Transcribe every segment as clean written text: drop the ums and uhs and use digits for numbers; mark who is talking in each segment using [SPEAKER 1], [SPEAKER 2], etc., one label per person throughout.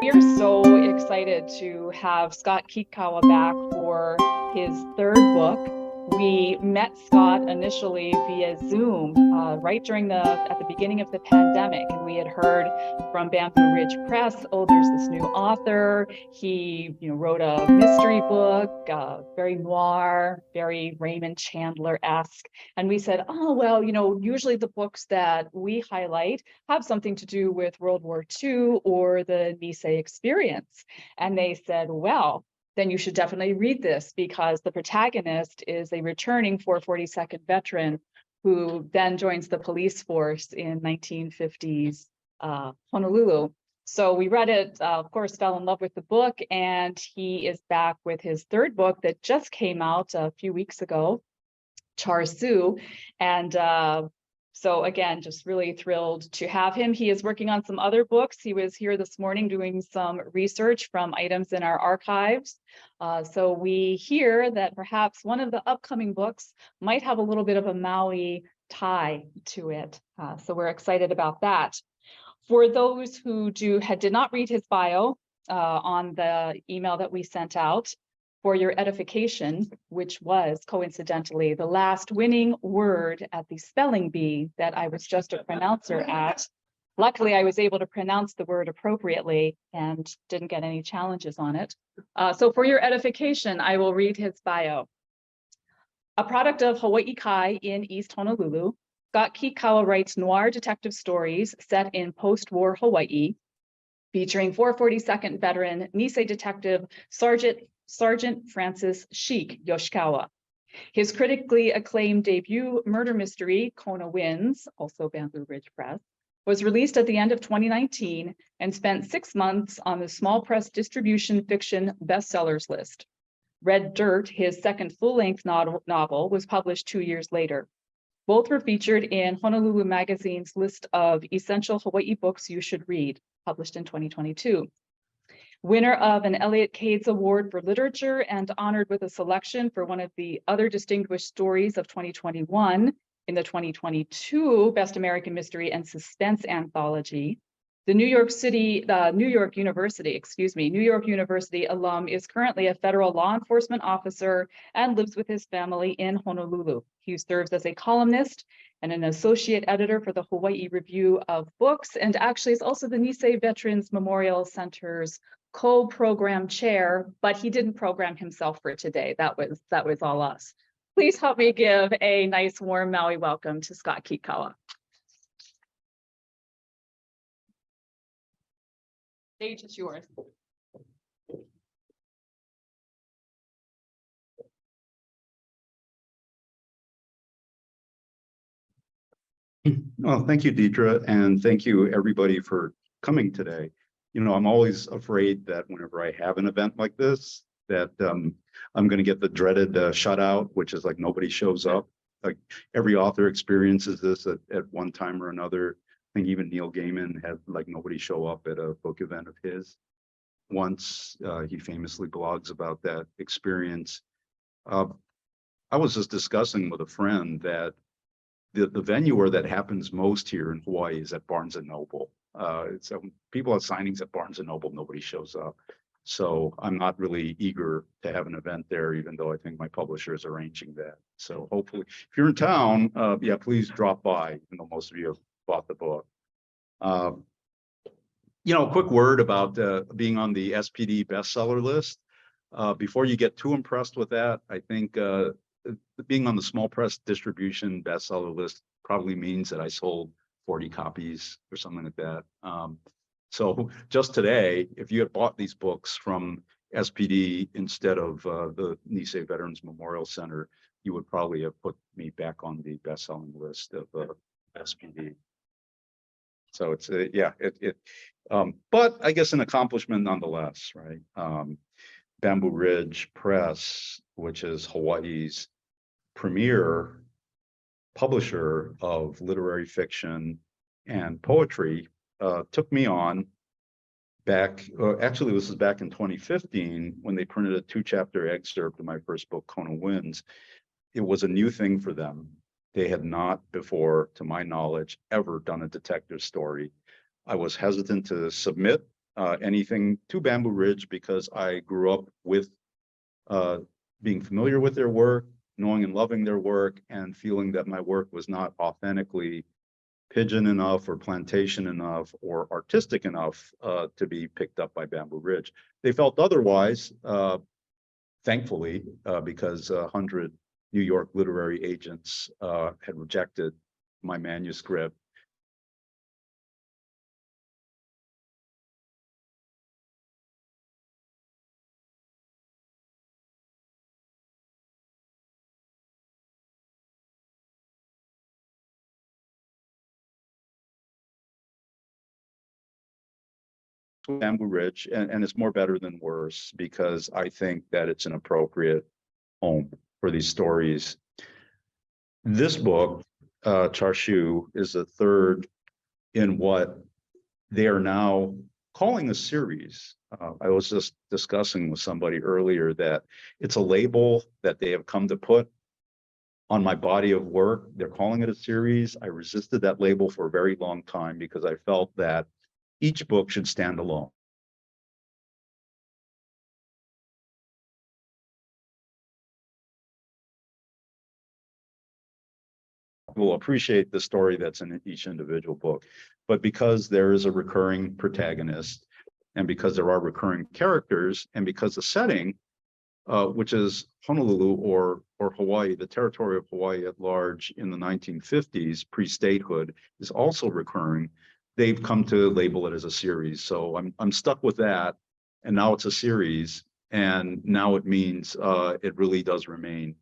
[SPEAKER 1] We are so excited to have Scott Kikkawa back for his third book. We met Scott initially via Zoom right at the beginning of the pandemic, and we had heard from Bamboo Ridge Press, oh, there's this new author. He wrote a mystery book, very noir, very Raymond Chandler-esque. And we said, oh, well, usually the books that we highlight have something to do with World War II or the Nisei experience. And they said, well, then you should definitely read this, because the protagonist is a returning 442nd veteran who then joins the police force in 1950s Honolulu. So we read it, of course, fell in love with the book, and he is back with his third book that just came out a few weeks ago, Char Siu. And so again, just really thrilled to have him. He is working on some other books. He was here this morning doing some research from items in our archives. So we hear that perhaps one of the upcoming books might have a little bit of a Maui tie to it. So we're excited about that. For those who did not read his bio on the email that we sent out, for your edification, which was coincidentally the last winning word at the spelling bee that I was just a pronouncer at. Luckily, I was able to pronounce the word appropriately and didn't get any challenges on it. So for your edification, I will read his bio. A product of Hawaii Kai in East Honolulu, Scott Kikkawa writes noir detective stories set in post-war Hawaii, featuring 442nd veteran Nisei detective Sergeant Francis Sheik Yoshikawa. His critically acclaimed debut murder mystery, Kona Wins, also Bamboo Ridge Press, was released at the end of 2019 and spent 6 months on the small press distribution fiction bestsellers list. Red Dirt, his second full-length novel, was published 2 years later. Both were featured in Honolulu Magazine's list of essential Hawaii books you should read, published in 2022. Winner of an Elliott Cades Award for Literature and honored with a selection for one of the other distinguished stories of 2021 in the 2022 Best American Mystery and Suspense Anthology. The New York University alum is currently a federal law enforcement officer and lives with his family in Honolulu. He serves as a columnist and an associate editor for the Hawaii Review of Books, and actually is also the Nisei Veterans Memorial Center's co-program chair, but he didn't program himself for today. That was all us. Please help me give a nice warm Maui welcome to Scott Kikkawa. Stage is yours.
[SPEAKER 2] Well, thank you, Deidre, and thank you everybody for coming today. I'm always afraid that whenever I have an event like this, that I'm going to get the dreaded shutout, which is like nobody shows up. Like every author experiences this at one time or another. I think even Neil Gaiman had like nobody show up at a book event of his. Once he famously blogs about that experience. I was just discussing with a friend that the venue where that happens most here in Hawaii is at Barnes & Noble. It's people have signings at Barnes & Noble, nobody shows up. So I'm not really eager to have an event there, even though I think my publisher is arranging that. So hopefully, if you're in town, yeah, please drop by, even though most of you have bought the book. A quick word about being on the SPD bestseller list. Before you get too impressed with that, I think being on the small press distribution bestseller list probably means that I sold 40 copies or something like that. So just today, if you had bought these books from SPD instead of the Nisei Veterans Memorial Center, you would probably have put me back on the best-selling list of SPD. So it's but I guess an accomplishment nonetheless, right? Bamboo Ridge Press, which is Hawaii's premier publisher of literary fiction and poetry, took me on back, actually this is back in 2015 when they printed a 2-chapter excerpt of my first book, Kona Wins. It was a new thing for them. They had not before, to my knowledge, ever done a detective story. I was hesitant to submit anything to Bamboo Ridge because I grew up with being familiar with their work, knowing and loving their work, and feeling that my work was not authentically pigeon enough or plantation enough or artistic enough to be picked up by Bamboo Ridge. They felt otherwise, thankfully, because 100 New York literary agents had rejected my manuscript. Bamboo Ridge, and it's more better than worse because I think that it's an appropriate home for these stories. This book, Charshu, is the third in what they are now calling a series. I was just discussing with somebody earlier that it's a label that they have come to put on my body of work. They're calling it a series. I resisted that label for a very long time because I felt that each book should stand alone. Will appreciate the story that's in each individual book, but because there is a recurring protagonist, and because there are recurring characters, and because the setting, which is Honolulu or Hawaii, the territory of Hawaii at large in the 1950s, pre-statehood, is also recurring, they've come to label it as a series. So I'm stuck with that, and now it's a series, and now it means it really does remain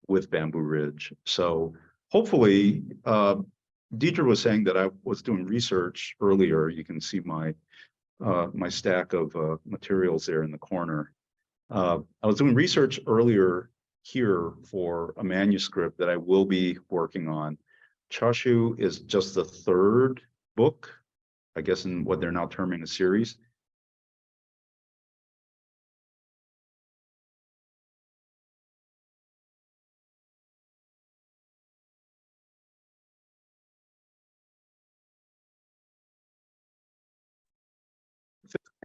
[SPEAKER 2] with Bamboo Ridge. So hopefully, Deidre was saying that I was doing research earlier. You can see my my stack of materials there in the corner. I was doing research earlier here for a manuscript that I will be working on. Chashu is just the third book, I guess, in what they're now terming a series.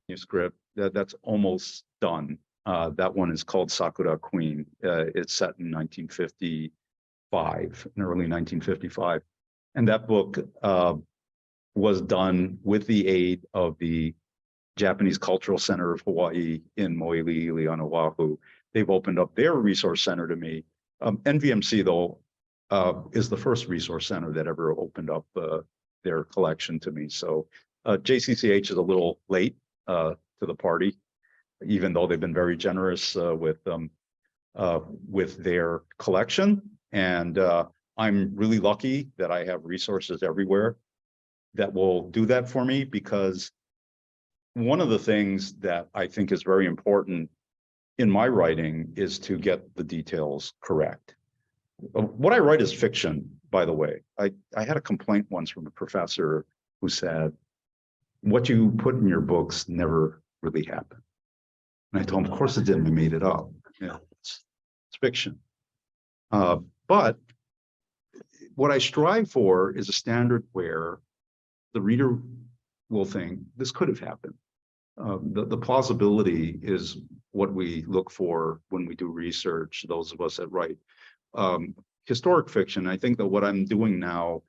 [SPEAKER 2] Manuscript that's almost done. That one is called Sakura Queen. It's set in 1955, in early 1955, and that book was done with the aid of the Japanese Cultural Center of Hawaii in Moiliili on Oahu. They've opened up their resource center to me. NVMC, though, is the first resource center that ever opened up their collection to me. So JCCH is a little late to the party, even though they've been very generous with their collection. And I'm really lucky that I have resources everywhere that will do that for me, because one of the things that I think is very important in my writing is to get the details correct. What I write is fiction, by the way. I had a complaint once from a professor who said, what you put in your books never really happened. And I told him, of course it didn't, we made it up. Yeah, it's fiction. But what I strive for is a standard where the reader will think this could have happened. The plausibility is what we look for when we do research, those of us that write historic fiction. I think that what I'm doing now,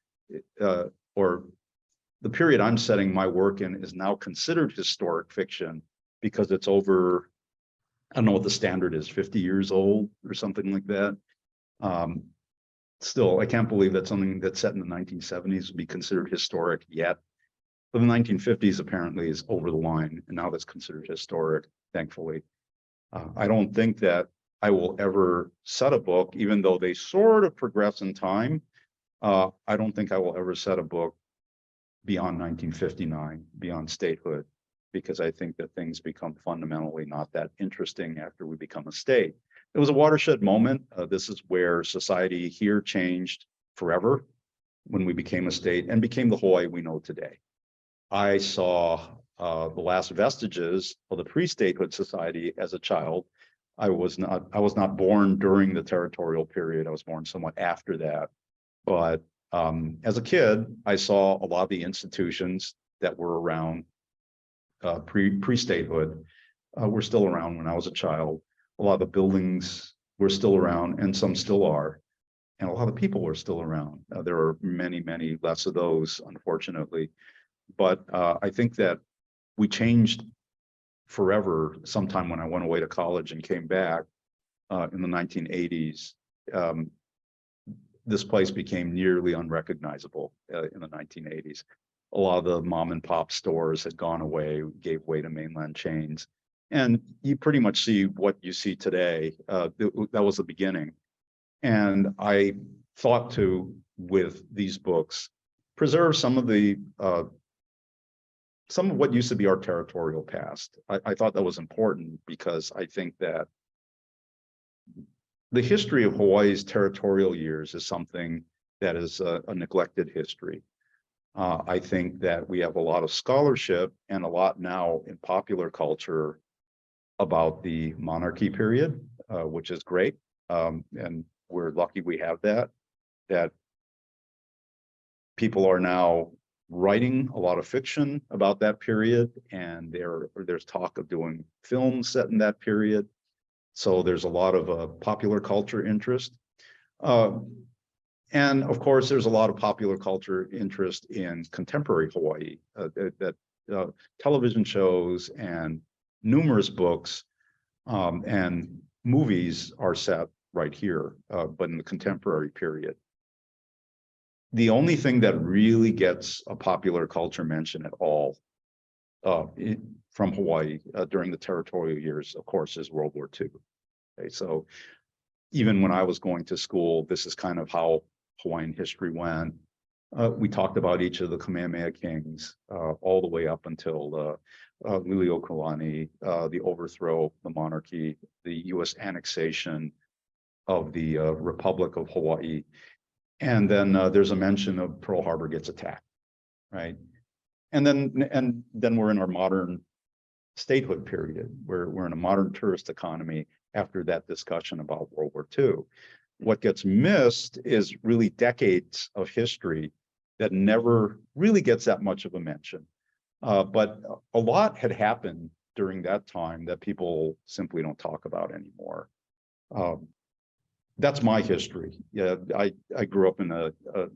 [SPEAKER 2] or the period I'm setting my work in, is now considered historic fiction because it's over, I don't know what the standard is, 50 years old or something like that. Still, I can't believe that something that's set in the 1970s would be considered historic yet. But the 1950s apparently is over the line, and now that's considered historic, thankfully. I don't think that I will ever set a book, even though they sort of progress in time. I don't think I will ever set a book beyond 1959, beyond statehood, because I think that things become fundamentally not that interesting after we become a state. It was a watershed moment. This is where society here changed forever when we became a state and became the Hawaii we know today. I saw the last vestiges of the pre-statehood society as a child. I was not born during the territorial period. I was born somewhat after that. But as a kid, I saw a lot of the institutions that were around pre-statehood were still around when I was a child. A lot of the buildings were still around, and some still are. And a lot of people are still around. There are many, many less of those, unfortunately. But I think that we changed forever sometime when I went away to college and came back in the 1980s. This place became nearly unrecognizable in the 1980s. A lot of the mom and pop stores had gone away, gave way to mainland chains. And you pretty much see what you see today. That was the beginning. And I thought to, with these books, preserve some of what used to be our territorial past. I thought that was important because I think that the history of Hawaii's territorial years is something that is a neglected history. I think that we have a lot of scholarship and a lot now in popular culture about the monarchy period, which is great. And we're lucky we have that people are now writing a lot of fiction about that period, and there's talk of doing films set in that period. So there's a lot of popular culture interest. And of course, there's a lot of popular culture interest in contemporary Hawaii, that television shows and numerous books and movies are set right here, but in the contemporary period. The only thing that really gets a popular culture mention at all from Hawaii during the territorial years, of course, is World War II. Okay, so even when I was going to school, this is kind of how Hawaiian history went. We talked about each of the Kamehameha kings all the way up until Liliuokalani, the overthrow of the monarchy, the U.S. annexation of the Republic of Hawaii. And then there's a mention of Pearl Harbor gets attacked, right? And then we're in our modern statehood period. We're in a modern tourist economy after that discussion about World War II. What gets missed is really decades of history that never really gets that much of a mention. But a lot had happened during that time that people simply don't talk about anymore. That's my history. Yeah, I grew up in a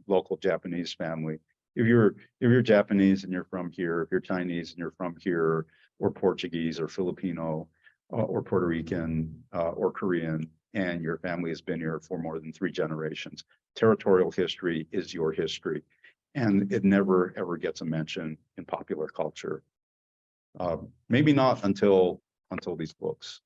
[SPEAKER 2] local Japanese family. If you're Japanese and you're from here, if you're Chinese and you're from here, or Portuguese or Filipino or Puerto Rican or Korean, and your family has been here for more than 3 generations, territorial history is your history. And it never, ever gets a mention in popular culture. Maybe not until these books.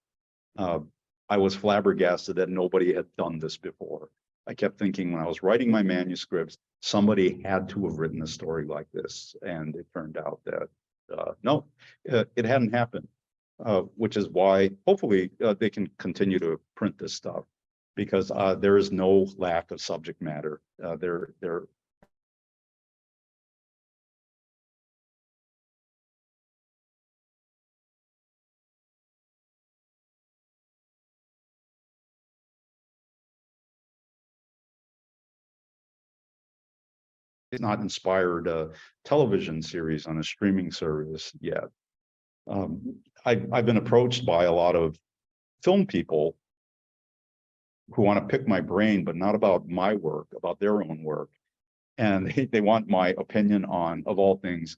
[SPEAKER 2] I was flabbergasted that nobody had done this before. I kept thinking when I was writing my manuscripts, somebody had to have written a story like this. And it turned out that no, it hadn't happened, which is why hopefully they can continue to print this stuff, because there is no lack of subject matter. There is not inspired a television series on a streaming service yet. I've been approached by a lot of film people who want to pick my brain, but not about my work, about their own work. And they want my opinion on, of all things,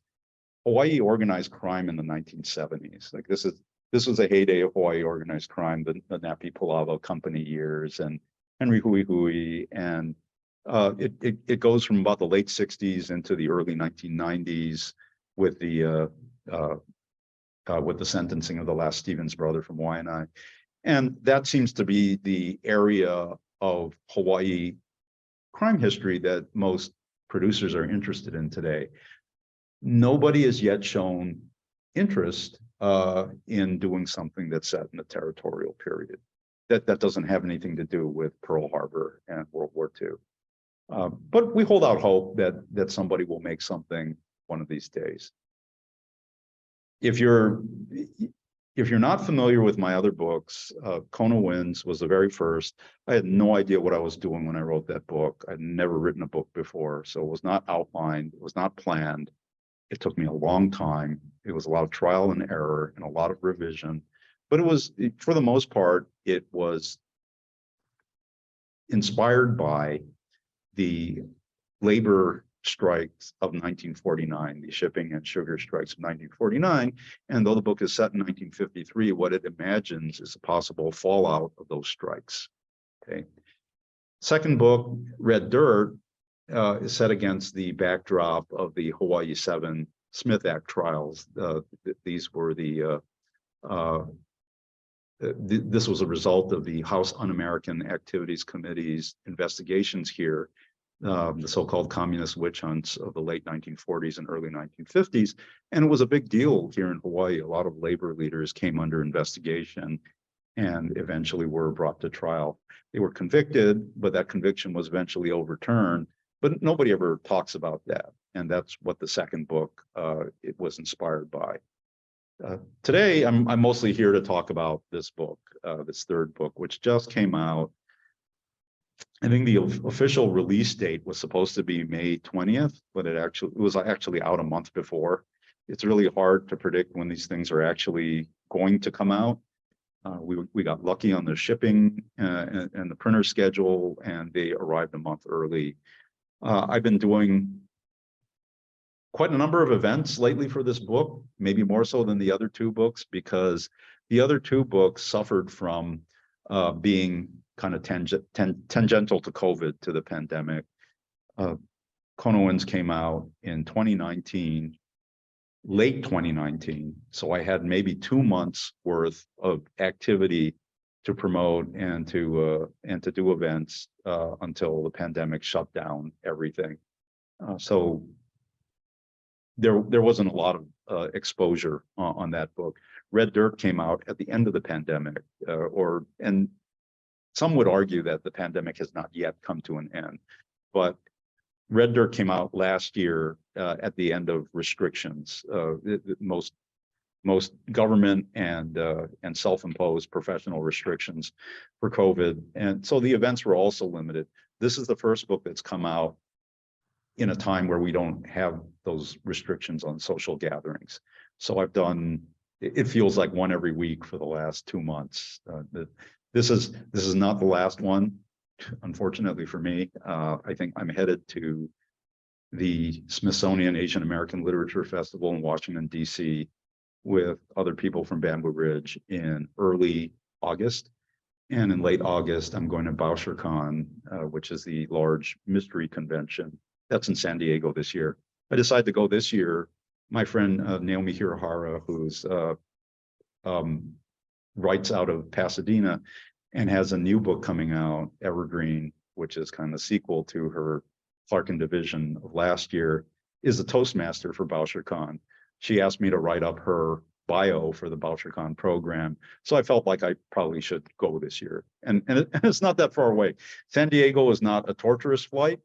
[SPEAKER 2] Hawaii organized crime in the 1970s. Like this was a heyday of Hawaii organized crime, the Napi Palava Company years and Henry Hui Hui. And it goes from about the late 60s into the early 1990s with the sentencing of the last Stevens brother from Waianae. And that seems to be the area of Hawaii crime history that most producers are interested in today. Nobody has yet shown interest in doing something that's set in the territorial period. That doesn't have anything to do with Pearl Harbor and World War II. But we hold out hope that somebody will make something one of these days. If you're not familiar with my other books, Kona Winds was the very first. I had no idea what I was doing when I wrote that book. I'd never written a book before, so it was not outlined, it was not planned. It took me a long time. It was a lot of trial and error and a lot of revision, but it was, for the most part, it was inspired by the labor strikes of 1949, the shipping and sugar strikes of 1949. And though the book is set in 1953, what it imagines is a possible fallout of those strikes. Okay. Second book, Red Dirt, is set against the backdrop of the Hawaii 7 Smith Act trials. These were this was a result of the House Un-American Activities Committee's investigations here, the so-called communist witch hunts of the late 1940s and early 1950s. And it was a big deal here in Hawaii. A lot of labor leaders came under investigation and eventually were brought to trial. They were convicted, but that conviction was eventually overturned. But nobody ever talks about that. And that's what the second book it was inspired by. Today, I'm mostly here to talk about this book, this third book, which just came out. I think the official release date was supposed to be May 20th, but it was actually out a month before. It's really hard to predict when these things are actually going to come out. We got lucky on the shipping and the printer schedule, and they arrived a month early. I've been doing quite a number of events lately for this book, maybe more so than the other two books, because the other two books suffered from being kind of tangential to COVID, to the pandemic. Konoans came out in 2019, late 2019. So I had maybe 2 months worth of activity to promote and to do events until the pandemic shut down everything. So there wasn't a lot of exposure on that book. Red Dirt came out at the end of the pandemic, and some would argue that the pandemic has not yet come to an end. But Red Dirt came out last year at the end of restrictions. Most government and self-imposed professional restrictions for COVID, and so the events were also limited. This is the first book that's come out in a time where we don't have those restrictions on social gatherings. So I've done, it feels like one every week for the last 2 months. This is not the last one, unfortunately for me. I think I'm headed to the Smithsonian Asian American Literature Festival in Washington, D.C. with other people from Bamboo Ridge in early August. And in late August, I'm going to BoucherCon, which is the large mystery convention. That's in San Diego this year. I decided to go this year. My friend Naomi Hirahara, who's writes out of Pasadena and has a new book coming out, Evergreen, which is kind of a sequel to her Clark and Division of last year, is a Toastmaster for BoucherCon. She asked me to write up her bio for the BoucherCon program. So I felt like I probably should go this year. And it's not that far away. San Diego is not a torturous flight.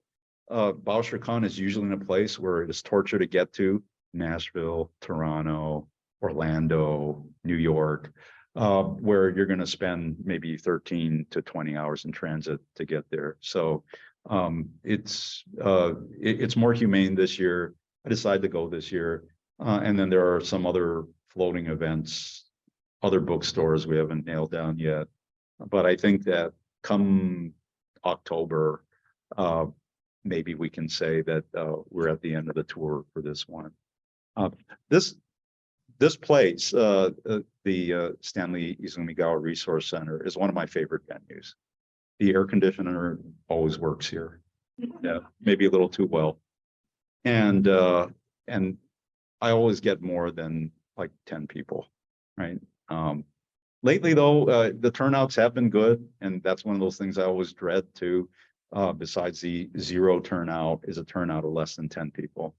[SPEAKER 2] BoucherCon is usually in a place where it is torture to get to: Nashville, Toronto, Orlando, New York, where you're going to spend maybe 13 to 20 hours in transit to get there. So it's more humane this year. I decided to go this year. And then there are some other floating events, other bookstores we haven't nailed down yet. But I think that come October, maybe we can say that we're at the end of the tour for this one. This place, the Stanley Izumigawa Resource Center, is one of my favorite venues. The air conditioner always works here. Yeah, maybe a little too well. And I always get more than like 10 people, right? Lately, though, the turnouts have been good, and that's one of those things I always dread too. Besides the zero turnout, is a turnout of less than 10 people.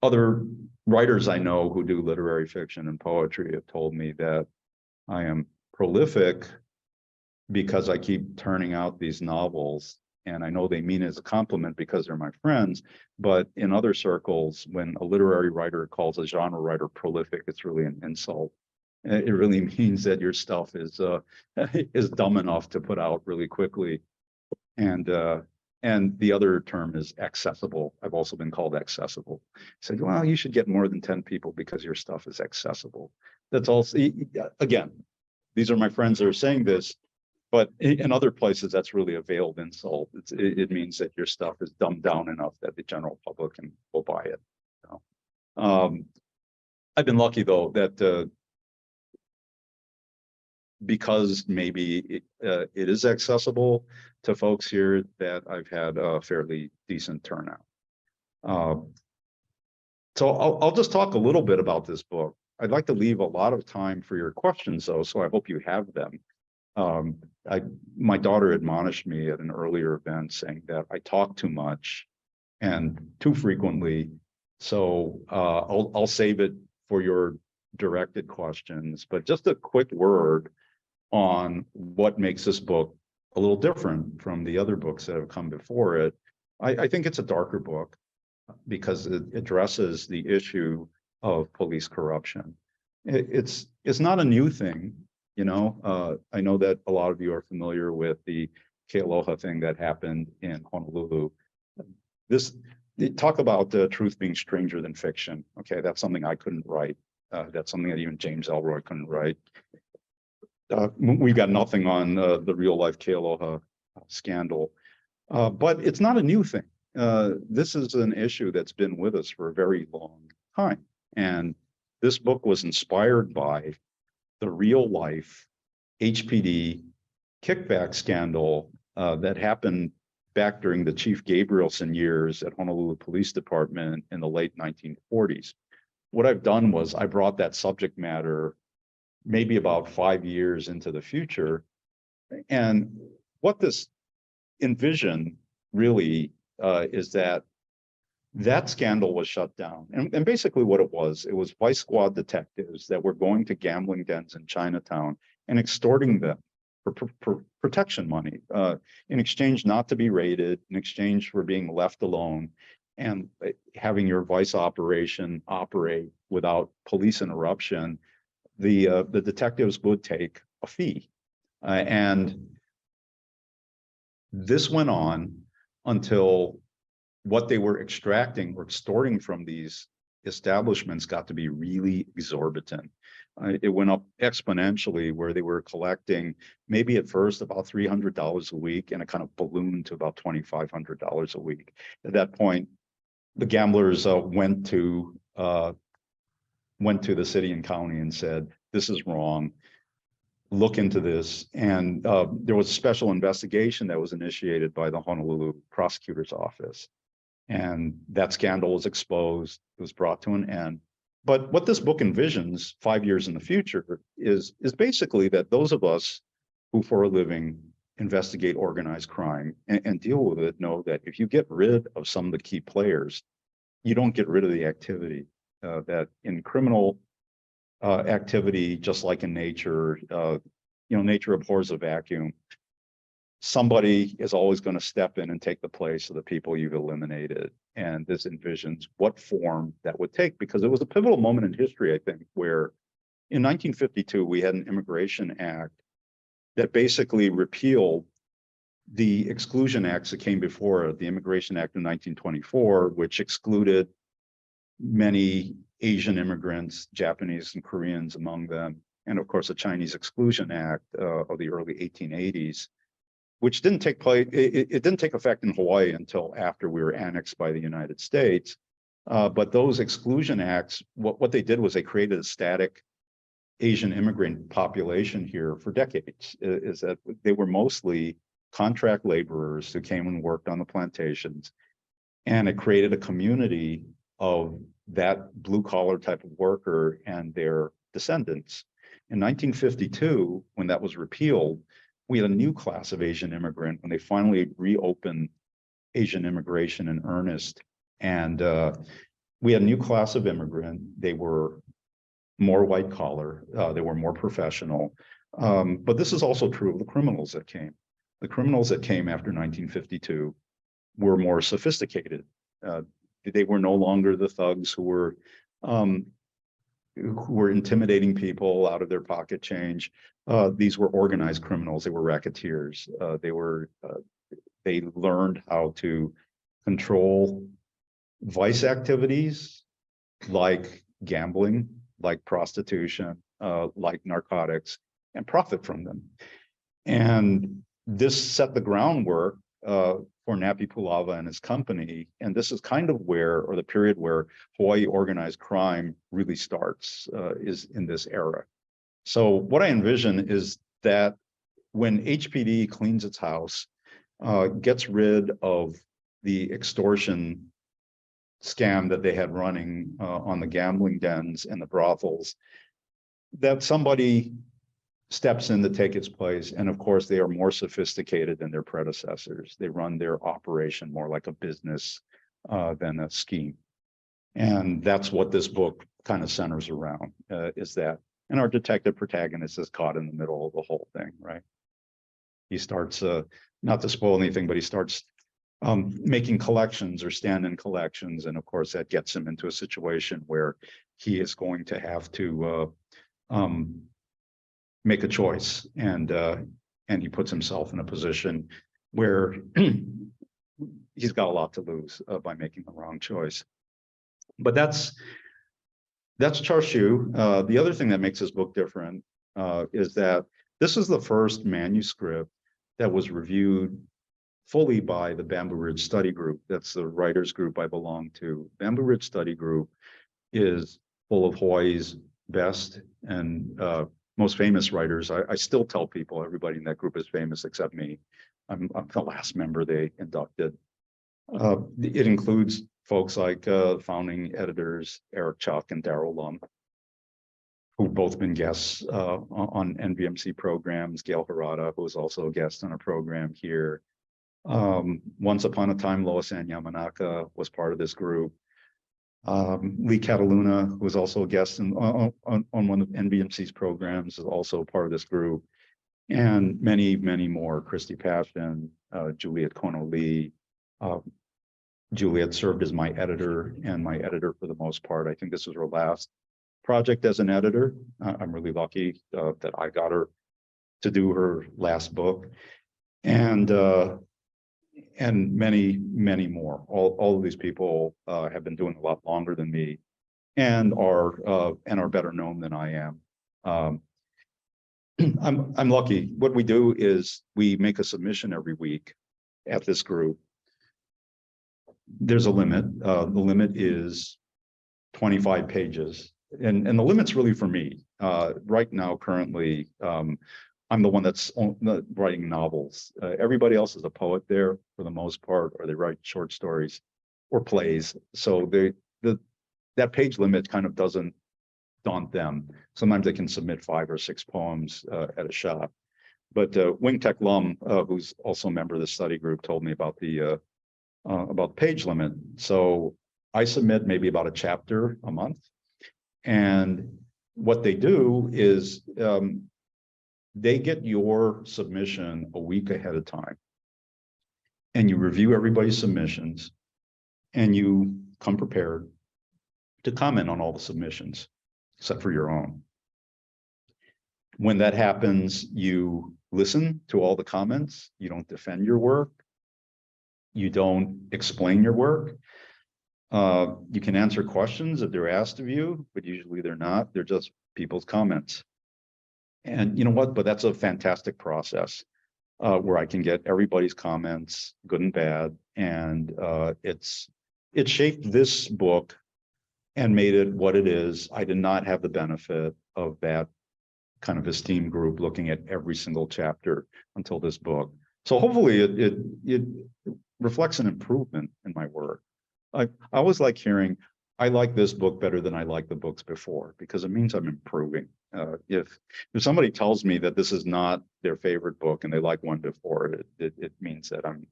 [SPEAKER 2] Other writers I know who do literary fiction and poetry have told me that I am prolific because I keep turning out these novels. And I know they mean it as a compliment because they're my friends, but in other circles, when a literary writer calls a genre writer prolific, it's really an insult. It really means that your stuff is dumb enough to put out really quickly. And And the other term is accessible. I've also been called accessible. I said, well, you should get more than 10 people because your stuff is accessible. That's also, again, these are my friends that are saying this, but in other places, that's really a veiled insult. It means that your stuff is dumbed down enough that the general public will buy it. So, I've been lucky though that because maybe it is accessible to folks here, that I've had a fairly decent turnout. So I'll just talk a little bit about this book. I'd like to leave a lot of time for your questions though, so I hope you have them. My daughter admonished me at an earlier event saying that I talk too much and too frequently. So I'll save it for your directed questions, but just a quick word on what makes this book a little different from the other books that have come before it. I think it's a darker book because it addresses the issue of police corruption. It's not a new thing, you know. I know that a lot of you are familiar with the Kealoha thing that happened in Honolulu. Talk about the truth being stranger than fiction. Okay, that's something I couldn't write. That's something that even James Elroy couldn't write. We've got nothing on the real life Kealoha scandal, but it's not a new thing. This is an issue that's been with us for a very long time. And this book was inspired by the real life HPD kickback scandal that happened back during the Chief Gabrielson years at Honolulu Police Department in the late 1940s. What I've done was I brought that subject matter maybe about 5 years into the future. And what this envisioned really is that scandal was shut down. And basically what it was vice squad detectives that were going to gambling dens in Chinatown and extorting them for protection money in exchange not to be raided, in exchange for being left alone and having your vice operation operate without police interruption. The detectives would take a fee. And this went on until what they were extracting or extorting from these establishments got to be really exorbitant. It went up exponentially where they were collecting maybe at first about $300 a week, and it kind of ballooned to about $2,500 a week. At that point, the gamblers went to the city and county and said, this is wrong, look into this. And there was a special investigation that was initiated by the Honolulu prosecutor's office. And that scandal was exposed, it was brought to an end. But what this book envisions 5 years in the future is basically that those of us who for a living investigate organized crime and deal with it know that if you get rid of some of the key players, you don't get rid of the activity. That in criminal activity, just like in nature, nature abhors a vacuum. Somebody is always going to step in and take the place of the people you've eliminated. And this envisions what form that would take, because it was a pivotal moment in history, I think, where in 1952, we had an Immigration Act that basically repealed the exclusion acts that came before it, the Immigration Act of 1924, which excluded many Asian immigrants, Japanese and Koreans among them, and of course the Chinese Exclusion Act of the early 1880s, which didn't take place. It didn't take effect in Hawaii until after we were annexed by the United States. But those exclusion acts, what they did was they created a static Asian immigrant population here for decades. Is that they were mostly contract laborers who came and worked on the plantations, and it created a community of that blue collar type of worker and their descendants. In 1952, when that was repealed, we had a new class of Asian immigrant when they finally reopened Asian immigration in earnest. And we had a new class of immigrant. They were more white collar, they were more professional. But this is also true of the criminals that came. The criminals that came after 1952 were more sophisticated. They were no longer the thugs who were intimidating people out of their pocket change. These were organized criminals. They were racketeers. They were They learned how to control vice activities like gambling, like prostitution, like narcotics, and profit from them. And this set the groundwork for Napi Pulava and his company. And this is kind of where, or the period where Hawaii organized crime really starts, is in this era. So what I envision is that when HPD cleans its house, gets rid of the extortion scam that they had running on the gambling dens and the brothels, that somebody steps in to take its place. And of course, they are more sophisticated than their predecessors. They run their operation more like a business than a scheme. And that's what this book kind of centers around, is that. And our detective protagonist is caught in the middle of the whole thing, right? He starts, not to spoil anything, but he starts making collections or stand-in collections. And of course, that gets him into a situation where he is going to have to make a choice. And he puts himself in a position where he's got a lot to lose by making the wrong choice. But that's Charshu. The other thing that makes this book different is that this is the first manuscript that was reviewed fully by the Bamboo Ridge Study Group. That's the writers group I belong to. Bamboo Ridge Study Group is full of Hawaii's best and most famous writers. I still tell people everybody in that group is famous except me. I'm the last member they inducted. It includes folks like founding editors Eric Chuck and Darrell Lum, who've both been guests on NVMC programs. Gail Harada, who was also a guest on a program here. Once upon a time, Lois Ann Yamanaka was part of this group. Lee Cataluna, who was also a guest on one of NVMC's programs, is also part of this group. And many, many more. Christy Passion, Juliet Kono Lee. Juliet served as my editor and my editor for the most part. I think this was her last project as an editor. I'm really lucky that I got her to do her last book. And many, many more. All of these people have been doing a lot longer than me and are better known than I am. I'm lucky. What we do is we make a submission every week at this group. There's a limit. The limit is 25 pages. And the limit's really for me. Right now, currently, I'm the one that's writing novels. Everybody else is a poet there for the most part, or they write short stories or plays. So that page limit kind of doesn't daunt them. Sometimes they can submit 5 or 6 poems at a shot. But Wing Tech Lum, who's also a member of the study group, told me about the page limit. So I submit maybe about a chapter a month. And what they do is they get your submission a week ahead of time. And you review everybody's submissions and you come prepared to comment on all the submissions, except for your own. When that happens, you listen to all the comments. You don't defend your work. You don't explain your work. You can answer questions if they're asked of you, but usually they're not. They're just people's comments. And you know what? But that's a fantastic process where I can get everybody's comments, good and bad. And it shaped this book and made it what it is. I did not have the benefit of that kind of esteemed group looking at every single chapter until this book. So hopefully it reflects an improvement in my work. I always like hearing, I like this book better than I liked the books before, because it means I'm improving. If somebody tells me that this is not their favorite book and they like one before, it means that I'm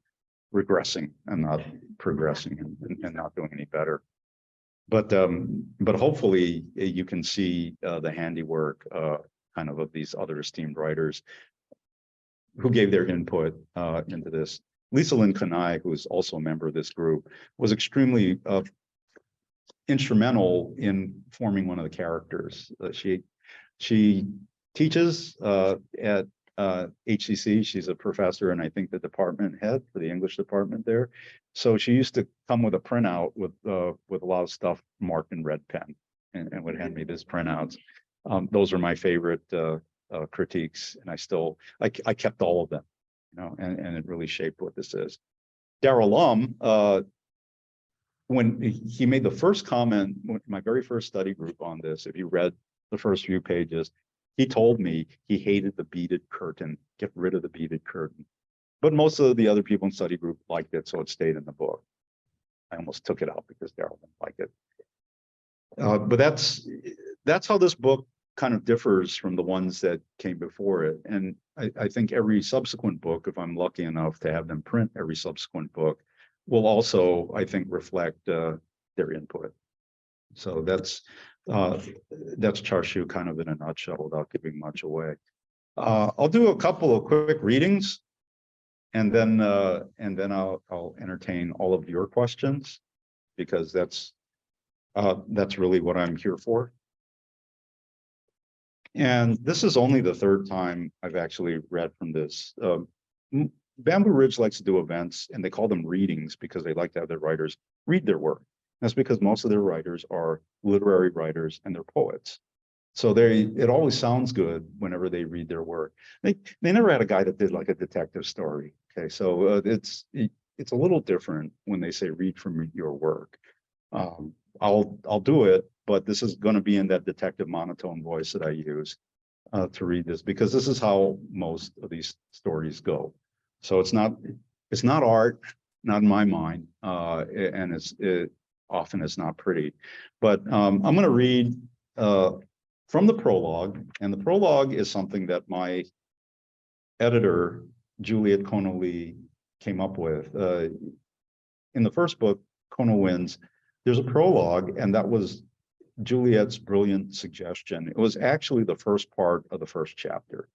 [SPEAKER 2] regressing and not progressing and not doing any better. But hopefully you can see the handiwork kind of these other esteemed writers who gave their input into this. Lisa Lynn Kanai, who is also a member of this group, was extremely instrumental in forming one of the characters. She teaches at HCC. She's a professor and I think the department head for the English department there. So she used to come with a printout with a lot of stuff marked in red pen and would hand me these printouts. Those are my favorite critiques, and I kept all of them, and it really shaped what this is. Darrell Lum, when he made the first comment, my very first study group on this, if you read the first few pages, he told me he hated the beaded curtain, get rid of the beaded curtain. But most of the other people in study group liked it, so it stayed in the book. I almost took it out because Darrell didn't like it. But that's how this book kind of differs from the ones that came before it. And I think every subsequent book, if I'm lucky enough to have them print every subsequent book, will also, I think, reflect their input. So that's Charshu kind of in a nutshell without giving much away. I'll do a couple of quick readings, and then I'll entertain all of your questions, because that's really what I'm here for. And this is only the third time I've actually read from this. Bamboo Ridge likes to do events, and they call them readings because they like to have their writers read their work. That's because most of their writers are literary writers and they're poets. So it always sounds good whenever they read their work. They never had a guy that did like a detective story. Okay, so it's a little different when they say read from your work. I'll do it, but this is going to be in that detective monotone voice that I use to read this, because this is how most of these stories go. So it's not art, not in my mind, and it often is not pretty. But I'm going to read from the prologue, and the prologue is something that my editor, Juliet Connolly, came up with. In the first book, Kono Wins, there's a prologue, and that was Juliet's brilliant suggestion. It was actually the first part of the first chapter.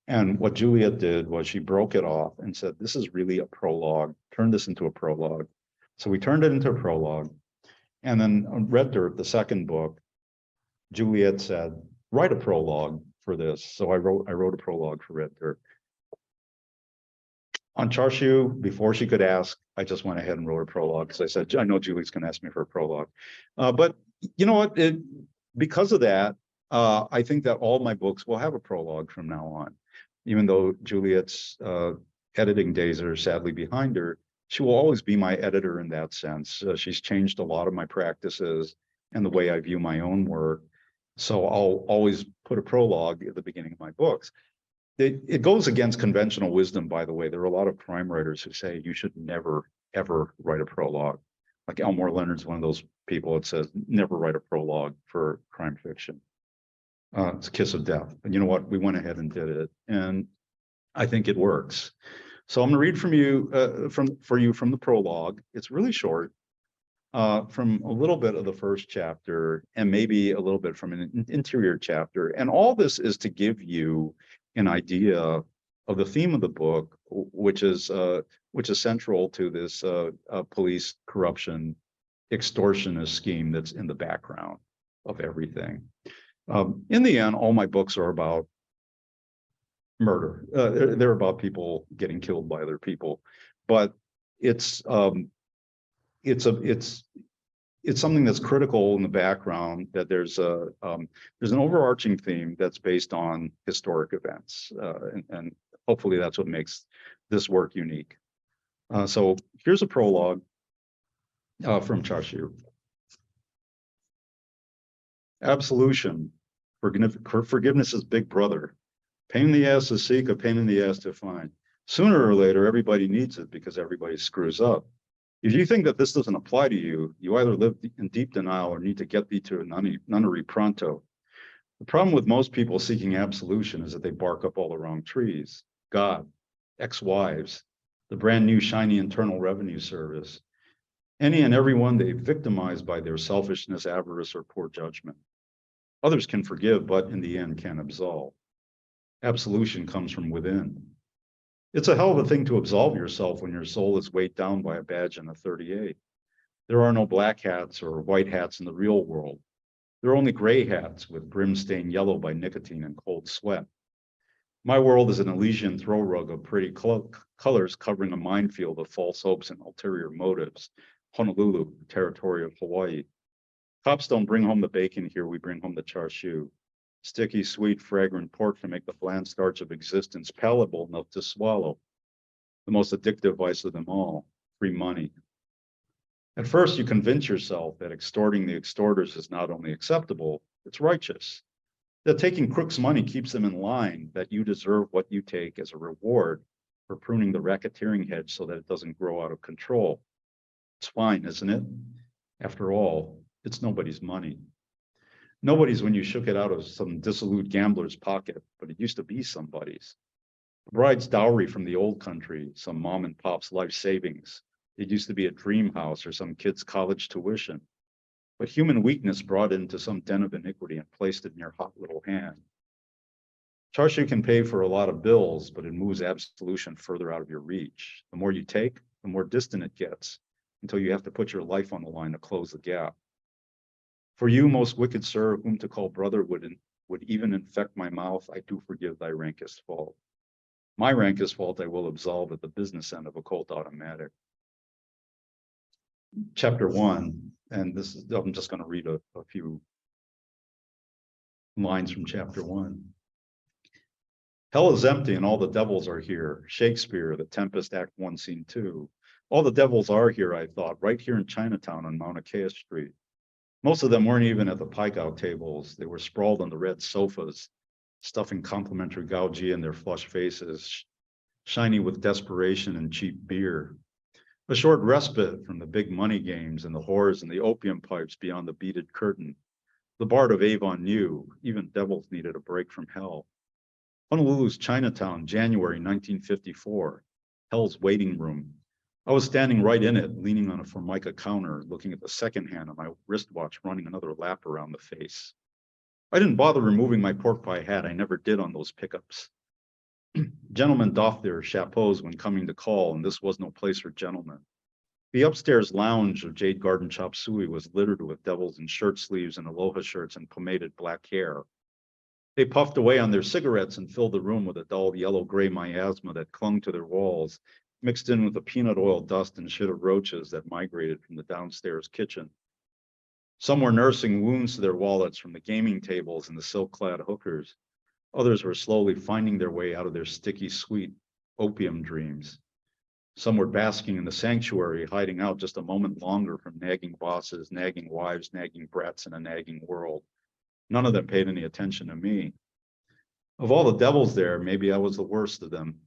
[SPEAKER 2] And what Juliet did was she broke it off and said, this is really a prologue, turn this into a prologue. So we turned it into a prologue. And then on Red Dirt, the second book, Juliet said, write a prologue for this. So I wrote a prologue for Red Dirt. On Charshu, before she could ask, I just went ahead and wrote a prologue because I said, I know Julie's going to ask me for a prologue. But you know what? Because of that, I think that all my books will have a prologue from now on. Even though Juliet's editing days are sadly behind her, she will always be my editor in that sense. She's changed a lot of my practices and the way I view my own work. So I'll always put a prologue at the beginning of my books. It goes against conventional wisdom, by the way. There are a lot of crime writers who say you should never, ever write a prologue. Like Elmore Leonard's one of those people that says never write a prologue for crime fiction. It's a kiss of death. And you know what? We went ahead and did it, and I think it works. So I'm going to read from you from the prologue. It's really short, from a little bit of the first chapter and maybe a little bit from an interior chapter. And all this is to give you an idea of the theme of the book, which is central to this police corruption extortionist scheme that's in the background of everything. In the end, all my books are about murder. They're about people getting killed by other people, but it's something that's critical in the background, that there's an overarching theme that's based on historic events, and hopefully that's what makes this work unique. So here's a prologue from Charshu. Absolution. Forgiveness is big brother. Pain in the ass to seek, a pain in the ass to find. Sooner or later, everybody needs it because everybody screws up. If you think that this doesn't apply to you, you either live in deep denial or need to get thee to a nunnery pronto. The problem with most people seeking absolution is that they bark up all the wrong trees. God, ex-wives, the brand new shiny Internal Revenue Service, any and everyone they victimize by their selfishness, avarice, or poor judgment. Others can forgive, but in the end can't absolve. Absolution comes from within. It's a hell of a thing to absolve yourself when your soul is weighed down by a badge and a 38. There are no black hats or white hats in the real world. There are only gray hats with brim stained yellow by nicotine and cold sweat. My world is an Elysian throw rug of pretty colors covering a minefield of false hopes and ulterior motives. Honolulu, territory of Hawaii. Cops don't bring home the bacon here, we bring home the char siu. Sticky, sweet, fragrant pork to make the bland starch of existence palatable enough to swallow. The most addictive vice of them all, free money. At first, you convince yourself that extorting the extorters is not only acceptable, it's righteous. That taking crooks' money keeps them in line, that you deserve what you take as a reward for pruning the racketeering hedge so that it doesn't grow out of control. It's fine, isn't it? After all, it's nobody's money. Nobody's when you shook it out of some dissolute gambler's pocket, but it used to be somebody's. The bride's dowry from the old country, some mom and pop's life savings. It used to be a dream house or some kid's college tuition. But human weakness brought it into some den of iniquity and placed it in your hot little hand. Char siu can pay for a lot of bills, but it moves absolution further out of your reach. The more you take, the more distant it gets, until you have to put your life on the line to close the gap. For you, most wicked sir, whom to call brother would even infect my mouth, I do forgive thy rankest fault. My rankest fault I will absolve at the business end of a Colt automatic. Chapter 1, and this is, I'm just going to read a few lines from chapter 1. Hell is empty and all the devils are here. Shakespeare, The Tempest, Act 1, Scene 2. All the devils are here, I thought, right here in Chinatown on Mauna Kea Street. Most of them weren't even at the pike-out tables. They were sprawled on the red sofas, stuffing complimentary gouji in their flushed faces, shiny with desperation and cheap beer. A short respite from the big money games and the whores and the opium pipes beyond the beaded curtain. The Bard of Avon knew even devils needed a break from hell. Honolulu's Chinatown, January 1954. Hell's waiting room. I was standing right in it, leaning on a Formica counter, looking at the second hand of my wristwatch running another lap around the face. I didn't bother removing my pork pie hat. I never did on those pickups. Gentlemen doffed their chapeaus when coming to call, and this was no place for gentlemen. The upstairs lounge of Jade Garden Chop Suey was littered with devils in shirt sleeves and aloha shirts and pomaded black hair. They puffed away on their cigarettes and filled the room with a dull yellow-gray miasma that clung to their walls, mixed in with the peanut oil dust and shit of roaches that migrated from the downstairs kitchen. Some were nursing wounds to their wallets from the gaming tables and the silk-clad hookers. Others were slowly finding their way out of their sticky, sweet opium dreams. Some were basking in the sanctuary, hiding out just a moment longer from nagging bosses, nagging wives, nagging brats, and a nagging world. None of them paid any attention to me. Of all the devils there, maybe I was the worst of them.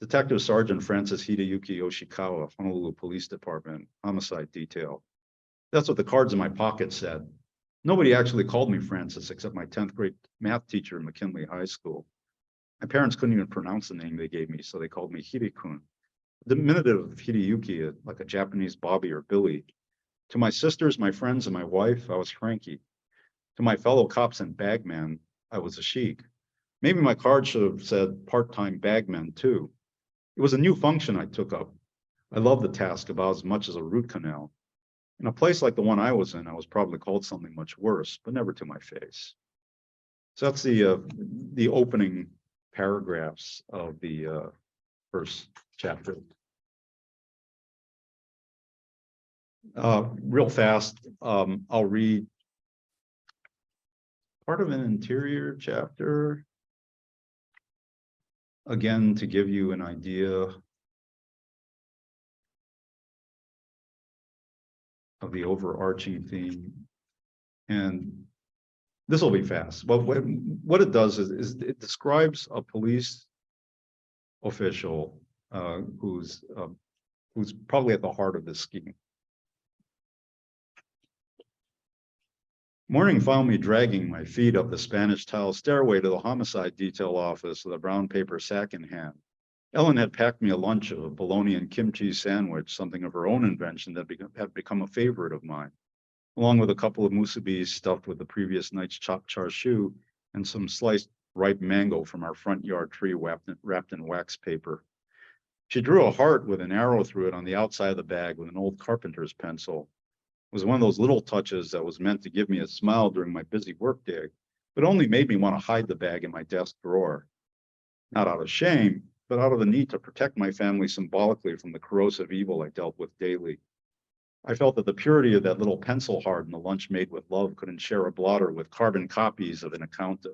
[SPEAKER 2] Detective Sergeant Francis Hideyuki Yoshikawa, Honolulu Police Department, Homicide Detail. That's what the cards in my pocket said. Nobody actually called me Francis except my 10th grade math teacher in McKinley High School. My parents couldn't even pronounce the name they gave me, so they called me Hidekun. The diminutive of Hideyuki, like a Japanese Bobby or Billy. To my sisters, my friends, and my wife, I was Frankie. To my fellow cops and bagmen, I was a sheik. Maybe my card should have said part-time bagman too. It was a new function I took up. I loved the task about as much as a root canal. In a place like the one I was in, I was probably called something much worse, but never to my face. So that's the opening paragraphs of the first chapter. Real fast, I'll read part of an interior chapter, again, to give you an idea of the overarching theme. And this will be fast. But what it does is it describes a police official who's probably at the heart of this scheme. Morning found me dragging my feet up the Spanish tile stairway to the homicide detail office with a brown paper sack in hand. Ellen had packed me a lunch of a bologna and kimchi sandwich, something of her own invention that had become a favorite of mine, along with a couple of musubis stuffed with the previous night's chopped char siu and some sliced ripe mango from our front yard tree wrapped in wax paper. She drew a heart with an arrow through it on the outside of the bag with an old carpenter's pencil. It was one of those little touches that was meant to give me a smile during my busy workday, but only made me want to hide the bag in my desk drawer. not out of shame, but out of the need to protect my family symbolically from the corrosive evil I dealt with daily. I felt that the purity of that little pencil heart in the lunch made with love couldn't share a blotter with carbon copies of an account of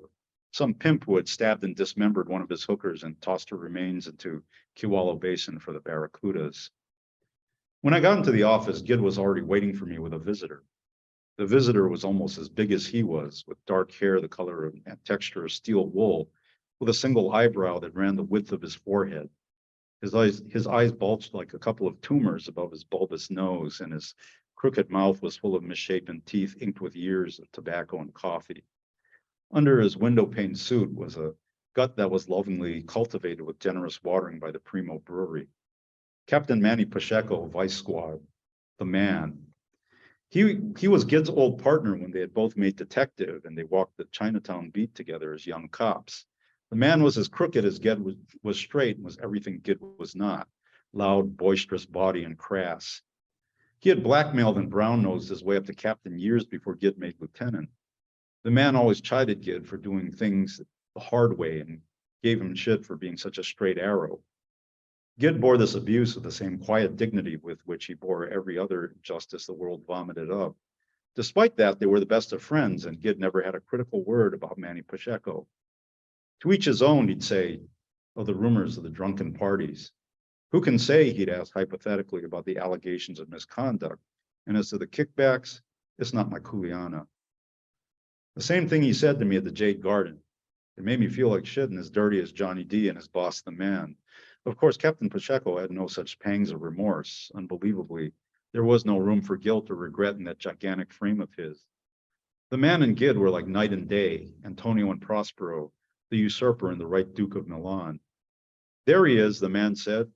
[SPEAKER 2] some pimp who had stabbed and dismembered one of his hookers and tossed her remains into Kikkawa Basin for the barracudas. When I got into the office, Gid was already waiting for me with a visitor. The visitor was almost as big as he was, with dark hair the color and texture of steel wool, with a single eyebrow that ran the width of his forehead. His eyes bulged like a couple of tumors above his bulbous nose, and his crooked mouth was full of misshapen teeth inked with years of tobacco and coffee. Under his window-pane suit was a gut that was lovingly cultivated with generous watering by the Primo Brewery. Captain Manny Pacheco, Vice Squad, the man. He was Gid's old partner when they had both made detective and they walked the Chinatown beat together as young cops. The man was as crooked as Gid was straight and was everything Gid was not. Loud, boisterous body and crass. He had blackmailed and brown-nosed his way up to captain years before Gid made lieutenant. The man always chided Gid for doing things the hard way and gave him shit for being such a straight arrow. Gid bore this abuse with the same quiet dignity with which he bore every other injustice the world vomited up. Despite that, they were the best of friends, and Gid never had a critical word about Manny Pacheco. To each his own, he'd say, of the rumors of the drunken parties. Who can say, he'd ask hypothetically, about the allegations of misconduct? And as to the kickbacks, it's not my kuleana. The same thing he said to me at the Jade Garden. It made me feel like shit and as dirty as Johnny D and his boss, the man. Of course, Captain Pacheco had no such pangs of remorse. Unbelievably, there was no room for guilt or regret in that gigantic frame of his. The man and Gid were like night and day, Antonio and Prospero, the usurper and the right Duke of Milan. There he is, the man said.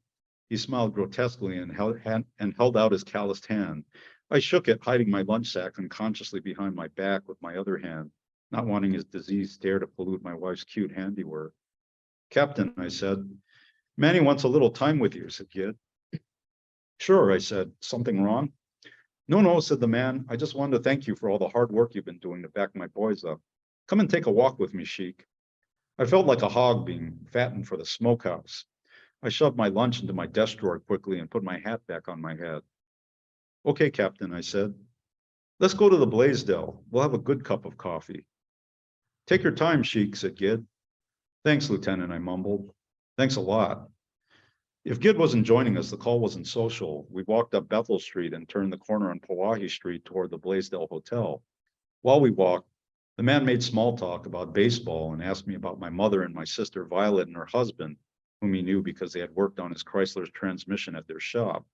[SPEAKER 2] He smiled grotesquely and held out his calloused hand. I shook it, hiding my lunch sack unconsciously behind my back with my other hand, not wanting his diseased stare to pollute my wife's cute handiwork. Captain, I said, Manny wants a little time with you, said Gid. Sure, I said. Something wrong? No, said the man. I just wanted to thank you for all the hard work you've been doing to back my boys up. Come and take a walk with me, Sheik. I felt like a hog being fattened for the smokehouse. I shoved my lunch into my desk drawer quickly and put my hat back on my head. Okay, Captain, I said. Let's go to the Blaisdell. We'll have a good cup of coffee. Take your time, Sheik, said Gid. Thanks, Lieutenant, I mumbled. Thanks a lot. If Gid wasn't joining us, the call wasn't social. We walked up Bethel Street and turned the corner on Pauahi Street toward the Blaisdell Hotel. While we walked, the man made small talk about baseball and asked me about my mother and my sister Violet and her husband, whom he knew because they had worked on his Chrysler's transmission at their shop.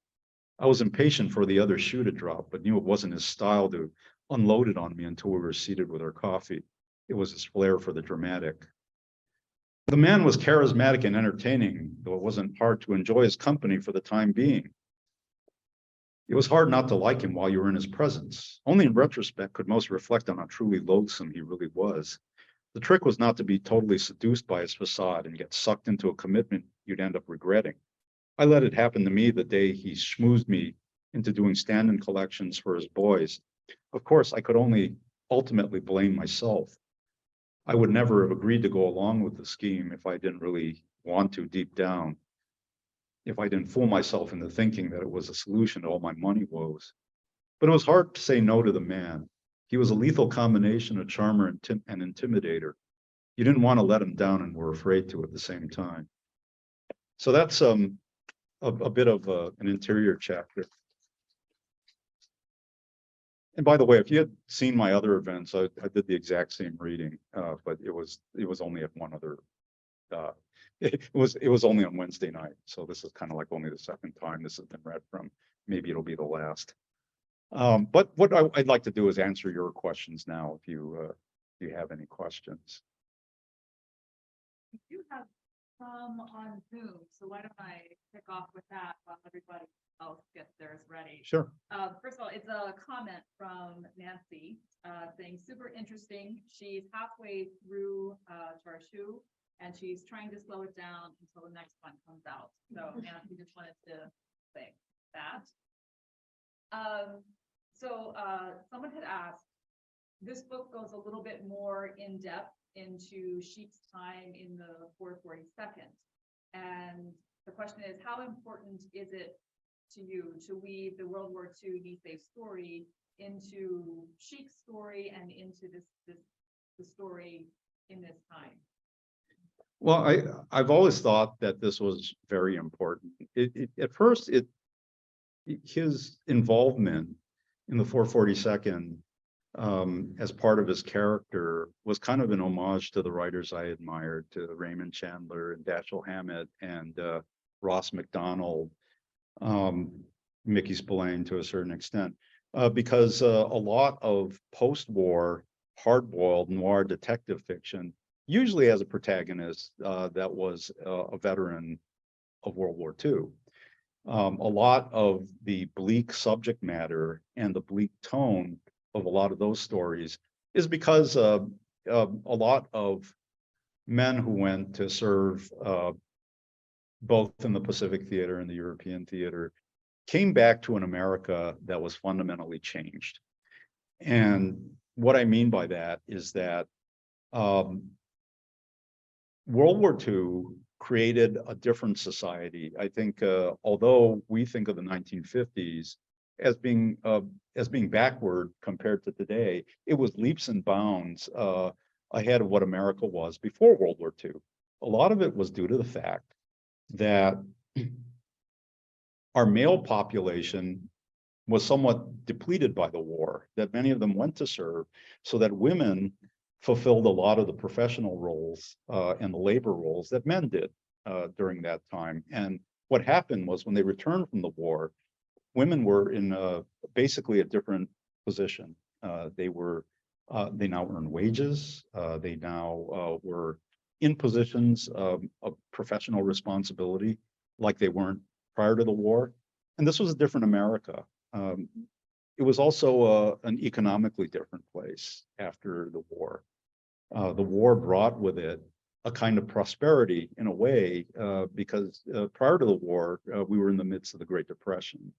[SPEAKER 2] I was impatient for the other shoe to drop, but knew it wasn't his style to unload it on me until we were seated with our coffee. It was his flair for the dramatic. The man was charismatic and entertaining, though it wasn't hard to enjoy his company for the time being. It was hard not to like him while you were in his presence. Only in retrospect could most reflect on how truly loathsome he really was. The trick was not to be totally seduced by his facade and get sucked into a commitment you'd end up regretting. I let it happen to me the day he schmoozed me into doing stand-in collections for his boys. Of course, I could only ultimately blame myself. I would never have agreed to go along with the scheme if I didn't really want to deep down, if I didn't fool myself into thinking that it was a solution to all my money woes. But it was hard to say no to the man. He was a lethal combination of charmer and intimidator. You didn't want to let him down and were afraid to at the same time. So that's a bit of an interior chapter. And by the way, if you had seen my other events, I did the exact same reading, but it was only at one other. It was only on Wednesday night, so this is kind of like only the second time this has been read from. Maybe it'll be the last. But what I'd like to do is answer your questions now, if you have any questions.
[SPEAKER 1] We do have some on Zoom, so why don't I kick off with that while everybody else gets theirs ready.
[SPEAKER 2] Sure.
[SPEAKER 1] First of all, it's a comment from Nancy saying super interesting. She's halfway through Charshu and she's trying to slow it down until the next one comes out. So Nancy just wanted to say that. Someone had asked, this book goes a little bit more in depth into Sheik's time in the 442nd. And the question is, how important is it to you to weave the World War II Nisei story into Sheik's story and into the story in this time?
[SPEAKER 2] Well, I've always thought that this was very important. At first, his involvement in the 442nd as part of his character was kind of an homage to the writers I admired, to Raymond Chandler and Dashiell Hammett and Ross MacDonald, Mickey Spillane to a certain extent, because a lot of post-war hard-boiled noir detective fiction usually has a protagonist that was a veteran of World War II. A lot of the bleak subject matter and the bleak tone of a lot of those stories is because a lot of men who went to serve both in the Pacific theater and the European theater came back to an America that was fundamentally changed. And what I mean by that is that World War II created a different society. I think, although we think of the 1950s as being backward compared to today, it was leaps and bounds ahead of what America was before World War II. A lot of it was due to the fact that our male population was somewhat depleted by the war, that many of them went to serve, so that women fulfilled a lot of the professional roles and the labor roles that men did during that time. And what happened was when they returned from the war, women were in basically a different position. They now earn wages. They now were in positions of professional responsibility like they weren't prior to the war. And this was a different America. It was also an economically different place after the war. The war brought with it a kind of prosperity in a way, because prior to the war, we were in the midst of the Great Depression.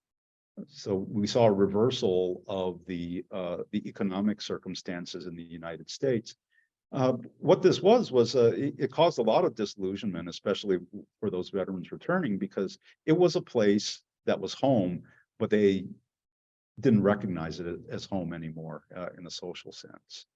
[SPEAKER 2] So we saw a reversal of the economic circumstances in the United States. What this was it caused a lot of disillusionment, especially for those veterans returning, because it was a place that was home, but they didn't recognize it as home anymore in the social sense.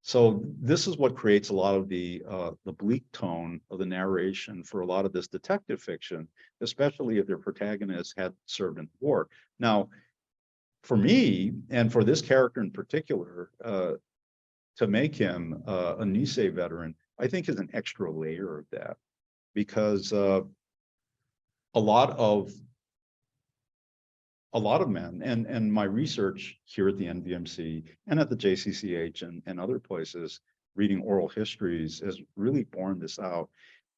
[SPEAKER 2] So this is what creates a lot of the bleak tone of the narration for a lot of this detective fiction, especially if their protagonists had served in the war. Now, for me, and for this character in particular, to make him a Nisei veteran, I think is an extra layer of that, because a lot of men, and my research here at the NVMC and at the JCCH and other places, reading oral histories, has really borne this out,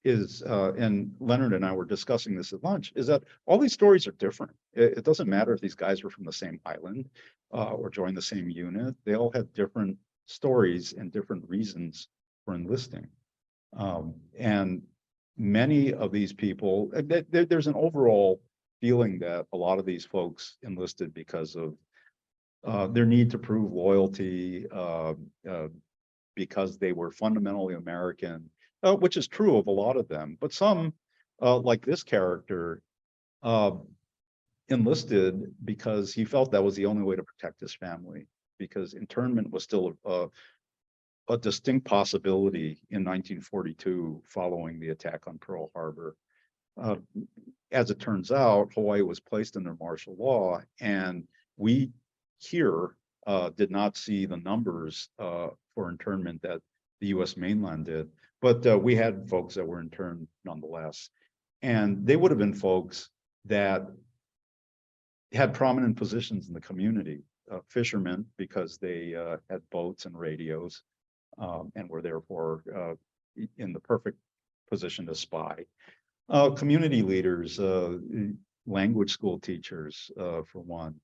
[SPEAKER 2] is, and Leonard and I were discussing this at lunch, is that all these stories are different. It doesn't matter if these guys were from the same island or joined the same unit. They all had different stories and different reasons for enlisting. And many of these people, there's an overall feeling that a lot of these folks enlisted because of their need to prove loyalty, because they were fundamentally American, which is true of a lot of them. But some, like this character, enlisted because he felt that was the only way to protect his family, because internment was still a distinct possibility in 1942 following the attack on Pearl Harbor. As it turns out, Hawaii was placed under martial law, and we here did not see the numbers for internment that the U.S. mainland did, but we had folks that were interned nonetheless. And they would have been folks that had prominent positions in the community, fishermen, because they had boats and radios, and were therefore in the perfect position to spy. Community leaders, language school teachers, for one,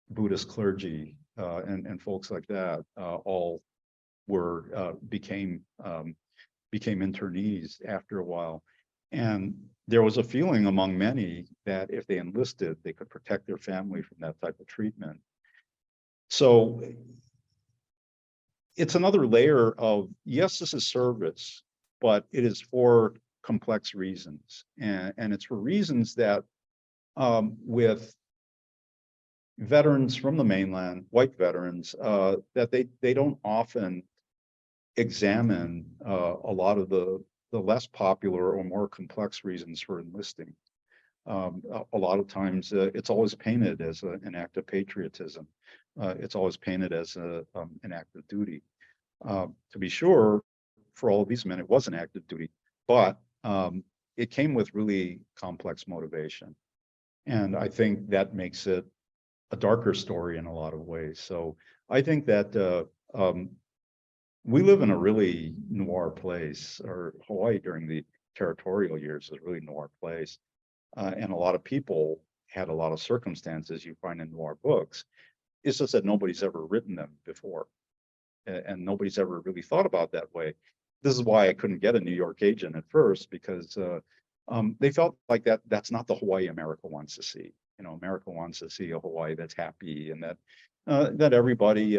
[SPEAKER 2] Buddhist clergy, and folks like that, all became internees after a while. And there was a feeling among many that if they enlisted, they could protect their family from that type of treatment. So it's another layer of, yes, this is service, but it is for complex reasons. And it's for reasons that with veterans from the mainland, white veterans, that they don't often examine a lot of the less popular or more complex reasons for enlisting. A lot of times it's always painted as an act of patriotism. It's always painted as an act of duty. To be sure, for all of these men, it was an act of duty, but it came with really complex motivation. And I think that makes it a darker story in a lot of ways. So I think that we live in a really noir place, or Hawaii during the territorial years is a really noir place. And a lot of people had a lot of circumstances you find in noir books. It's just that nobody's ever written them before. And nobody's ever really thought about that way. This is why I couldn't get a New York agent at first, because they felt like that's not the Hawaii America wants to see. You know, America wants to see a Hawaii that's happy and that everybody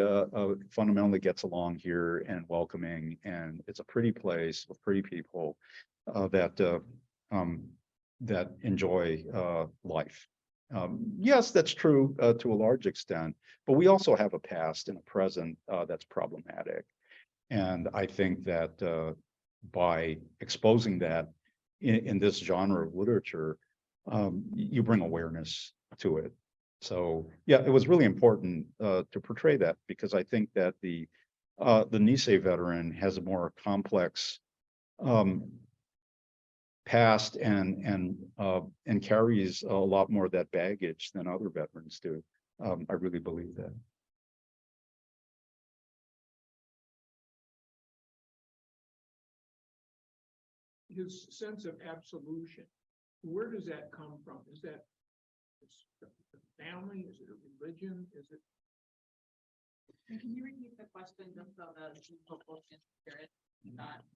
[SPEAKER 2] fundamentally gets along here and welcoming, and it's a pretty place with pretty people that enjoy life. Yes, that's true to a large extent, but we also have a past and a present that's problematic. And I think that by exposing that in this genre of literature, you bring awareness to it. So yeah, it was really important to portray that, because I think that the Nisei veteran has a more complex past and carries a lot more of that baggage than other veterans do. I really believe that.
[SPEAKER 3] His sense of absolution, where does that come from? Is that a family? Is it a religion? Is it?
[SPEAKER 1] Can you repeat the question just so the people can hear it?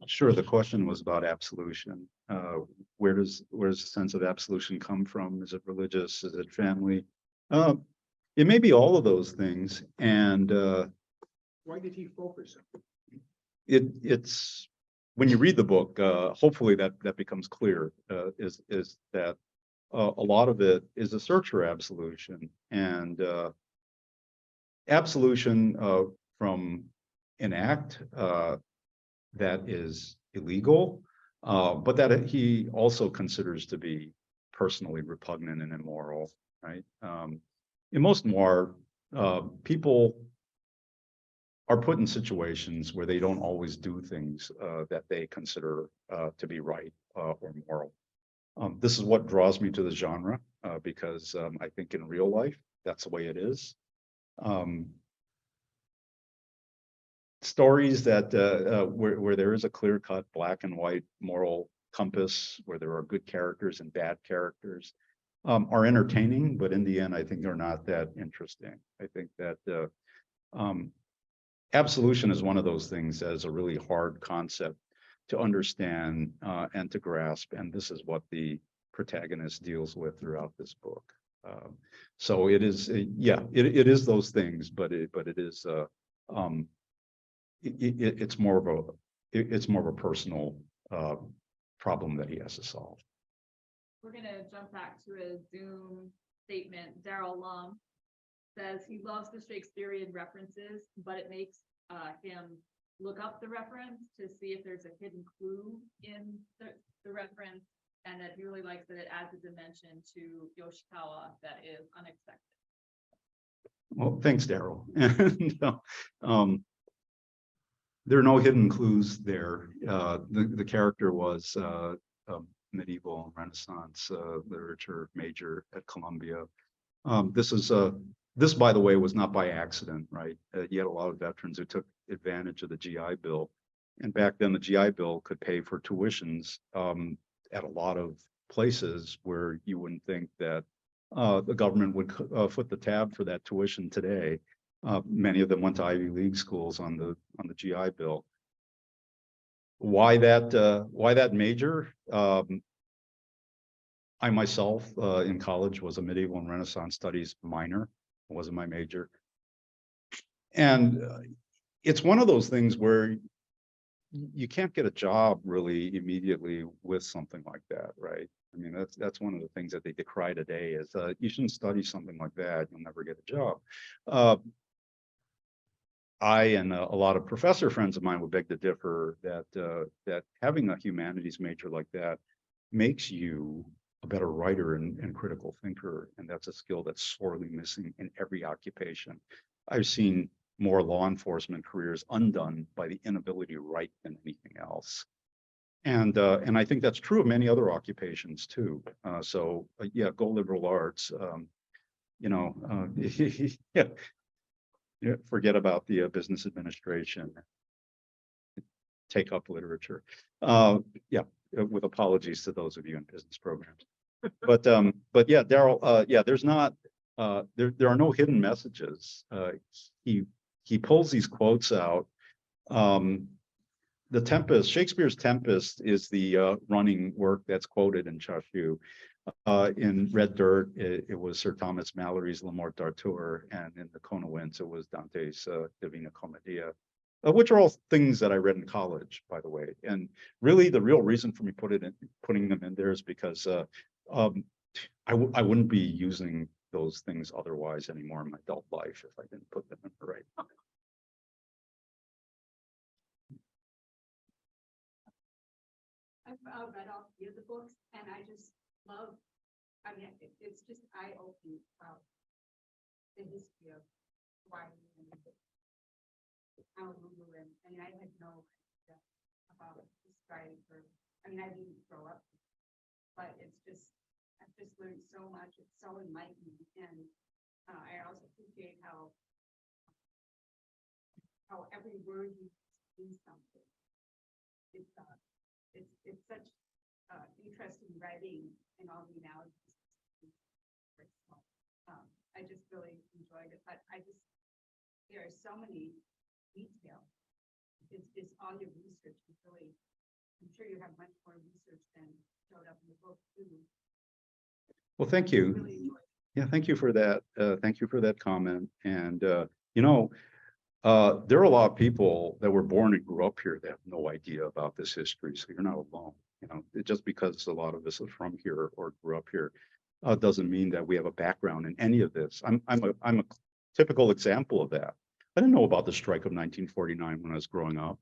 [SPEAKER 2] Sure. The question was about absolution. Where does the sense of absolution come from? Is it religious? Is it family? It may be all of those things. And
[SPEAKER 3] why did he focus on
[SPEAKER 2] it's when you read the book, hopefully that becomes clear, is that a lot of it is a search for absolution, and absolution from an act that is illegal, but that he also considers to be personally repugnant and immoral, right? In most noir, people are put in situations where they don't always do things that they consider to be right or moral. This is what draws me to the genre, because I think in real life, that's the way it is. Stories that where there is a clear-cut black and white moral compass, where there are good characters and bad characters, are entertaining, but in the end, I think they're not that interesting. I think that absolution is one of those things that is a really hard concept to understand and to grasp, and this is what the protagonist deals with throughout this book. So it is, yeah, it is those things, but it is it's more of a personal problem that he has to solve.
[SPEAKER 4] We're going to jump back to a Zoom statement. Daryl Lum says he loves the Shakespearean references, but it makes him look up the reference to see if there's a hidden clue in the reference, and that he really likes that it adds a dimension to Yoshikawa that is unexpected.
[SPEAKER 2] Well, thanks, Daryl. And there are no hidden clues there. The character was a medieval and Renaissance literature major at Columbia. This, by the way, was not by accident, right? You had a lot of veterans who took advantage of the GI Bill. And back then, the GI Bill could pay for tuitions at a lot of places where you wouldn't think that the government would foot the tab for that tuition today. Many of them went to Ivy League schools on the GI Bill. Why that major? I myself in college was a medieval and Renaissance studies minor. It wasn't my major. And it's one of those things where you can't get a job really immediately with something like that, right? I mean, that's one of the things that they decry today is you shouldn't study something like that. You'll never get a job. I and a lot of professor friends of mine would beg to differ that that having a humanities major like that makes you a better writer and critical thinker, and that's a skill that's sorely missing in every occupation. I've seen more law enforcement careers undone by the inability to write than anything else. And I think that's true of many other occupations too. So yeah, go liberal arts. You know, yeah, yeah, forget about the business administration. Take up literature. Yeah, with apologies to those of you in business programs. But yeah, Daryl. Yeah, there's not. There are no hidden messages. He pulls these quotes out. The Tempest, Shakespeare's Tempest, is the running work that's quoted in Chashu. In Red Dirt, it was Sir Thomas Malory's La Morte d'Arthur, and in the Kona Winds, it was Dante's Divina Commedia, which are all things that I read in college, by the way. And really, the real reason for me putting them in there is because I wouldn't be using those things otherwise anymore in my adult life if I didn't put them in the right.
[SPEAKER 5] I've read all three of the books, and I just love, I mean, it's just eye-opening about the history of Hawaii and Honolulu, and I mean, I had no idea about this writing for, I mean, I didn't grow up, but it's just, I've just learned so much. It's so enlightening, and I also appreciate how every word you means something. It's such interesting writing and all the analogies. I just really enjoyed it, but there are so many details. It's all your research. It's really, I'm sure you have much more research than showed up in the book too.
[SPEAKER 2] Well, thank you.
[SPEAKER 5] Really enjoyed it.
[SPEAKER 2] Yeah, thank you for that. Thank you for that comment. And you know, there are a lot of people that were born and grew up here that have no idea about this history. So you're not alone. You know, just because a lot of us are from here or grew up here doesn't mean that we have a background in any of this. I'm a typical example of that. I didn't know about the strike of 1949 when I was growing up.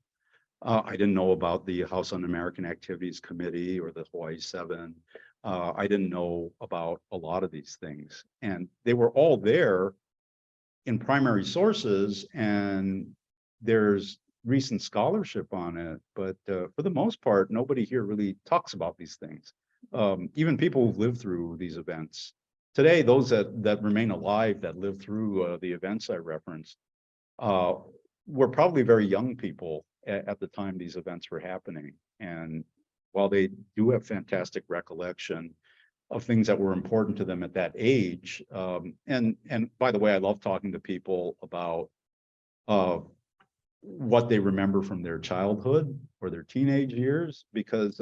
[SPEAKER 2] I didn't know about the House Un-American Activities Committee or the Hawaii 7. I didn't know about a lot of these things, and they were all there in primary sources, and there's recent scholarship on it, but for the most part, nobody here really talks about these things. Even people who've lived through these events. Today, those that remain alive that lived through the events I referenced were probably very young people at the time these events were happening. And while they do have fantastic recollection of things that were important to them at that age. And by the way, I love talking to people about what they remember from their childhood or their teenage years, because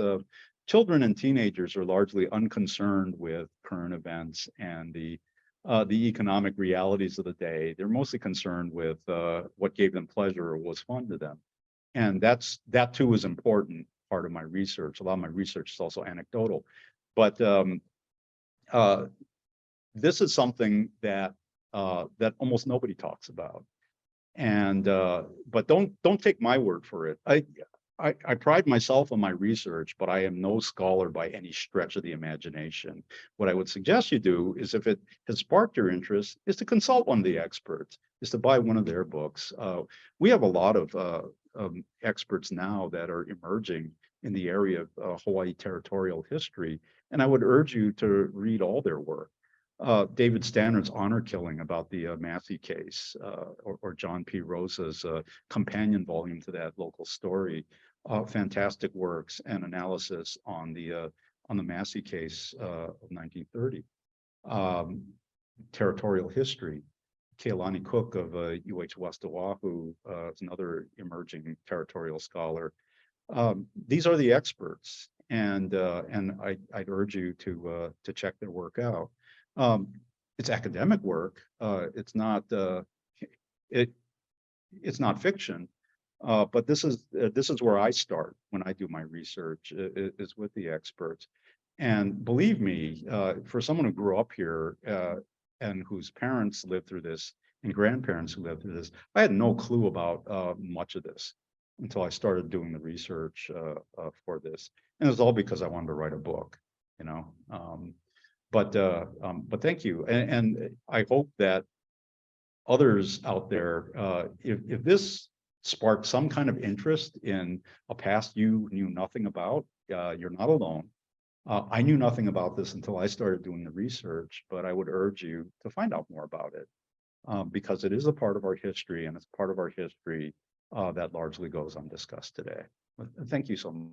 [SPEAKER 2] children and teenagers are largely unconcerned with current events and the economic realities of the day. They're mostly concerned with what gave them pleasure or was fun to them. And that too is important part of my research. A lot of my research is also anecdotal, but this is something that that almost nobody talks about. And but don't take my word for it. I pride myself on my research, but I am no scholar by any stretch of the imagination. What I would suggest you do is, if it has sparked your interest, is to consult one of the experts, is to buy one of their books. We have a lot of experts now that are emerging in the area of Hawaii territorial history, and I would urge you to read all their work. David Stannard's Honor Killing about the Massey case, or John P. Rosa's companion volume to that local story, fantastic works and analysis on the Massey case of 1930. Territorial history. Keilani Cook of UH West Oahu is another emerging territorial scholar. These are the experts, and I'd urge you to check their work out. It's academic work. It's not it's not fiction. But this is where I start when I do my research, is with the experts. And believe me, for someone who grew up here and whose parents lived through this and grandparents who lived through this, I had no clue about much of this until I started doing the research for this. And it was all because I wanted to write a book, you know. But thank you. And I hope that others out there, if this sparked some kind of interest in a past you knew nothing about, you're not alone. I knew nothing about this until I started doing the research, but I would urge you to find out more about it, because it is a part of our history, and it's part of our history that largely goes undiscussed today. Thank you so much.